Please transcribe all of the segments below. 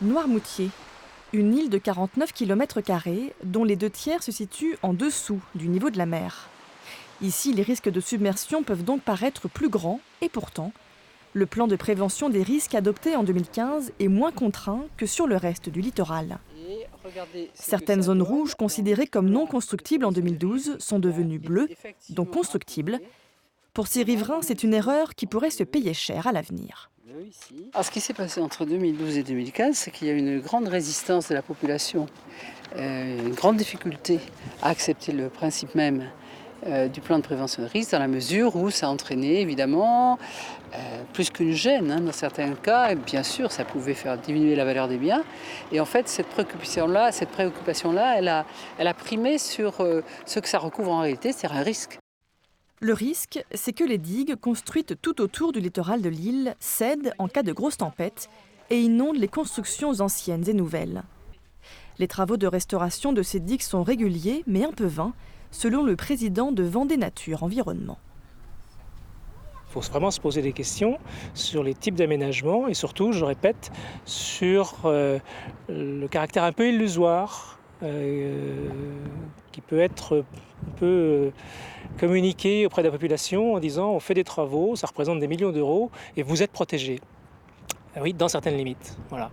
Noirmoutier, une île de 49 km², dont les 2 tiers se situent en dessous du niveau de la mer. Ici, les risques de submersion peuvent donc paraître plus grands, et pourtant, le plan de prévention des risques adopté en 2015 est moins contraint que sur le reste du littoral. Certaines zones rouges considérées comme non constructibles en 2012 sont devenues bleues, donc constructibles. Pour ces riverains, c'est une erreur qui pourrait se payer cher à l'avenir. Alors, ce qui s'est passé entre 2012 et 2015, c'est qu'il y a eu une grande résistance de la population, une grande difficulté à accepter le principe même du plan de prévention de risque, dans la mesure où ça entraînait évidemment plus qu'une gêne dans certains cas, et bien sûr ça pouvait faire diminuer la valeur des biens. Et en fait cette préoccupation-là, elle a primé sur ce que ça recouvre en réalité, c'est-à-dire un risque. Le risque, c'est que les digues construites tout autour du littoral de l'île cèdent en cas de grosse tempête et inondent les constructions anciennes et nouvelles. Les travaux de restauration de ces digues sont réguliers, mais un peu vains, selon le président de Vendée Nature Environnement. Il faut vraiment se poser des questions sur les types d'aménagements et surtout, je répète, sur le caractère un peu illusoire qui peut être un peu communiqué auprès de la population en disant on fait des travaux, ça représente des millions d'euros et vous êtes protégés. Oui, dans certaines limites. Voilà.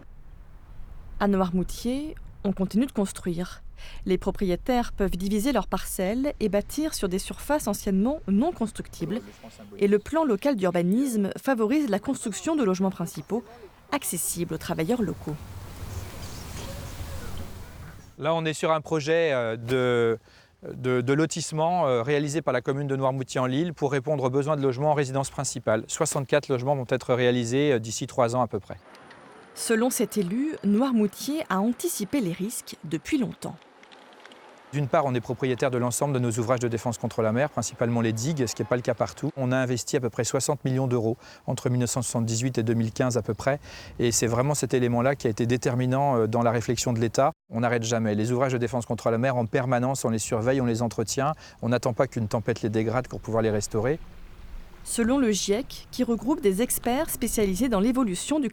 À Noirmoutier, on continue de construire. Les propriétaires peuvent diviser leurs parcelles et bâtir sur des surfaces anciennement non constructibles. Et le plan local d'urbanisme favorise la construction de logements principaux accessibles aux travailleurs locaux. Là, on est sur un projet de lotissement réalisé par la commune de Noirmoutier-en-l'Île pour répondre aux besoins de logements en résidence principale. 64 logements vont être réalisés d'ici 3 ans à peu près. Selon cet élu, Noirmoutier a anticipé les risques depuis longtemps. D'une part, on est propriétaire de l'ensemble de nos ouvrages de défense contre la mer, principalement les digues, ce qui n'est pas le cas partout. On a investi à peu près 60 millions d'euros entre 1978 et 2015 à peu près. Et c'est vraiment cet élément-là qui a été déterminant dans la réflexion de l'État. On n'arrête jamais. Les ouvrages de défense contre la mer, en permanence, on les surveille, on les entretient. On n'attend pas qu'une tempête les dégrade pour pouvoir les restaurer. Selon le GIEC, qui regroupe des experts spécialisés dans l'évolution du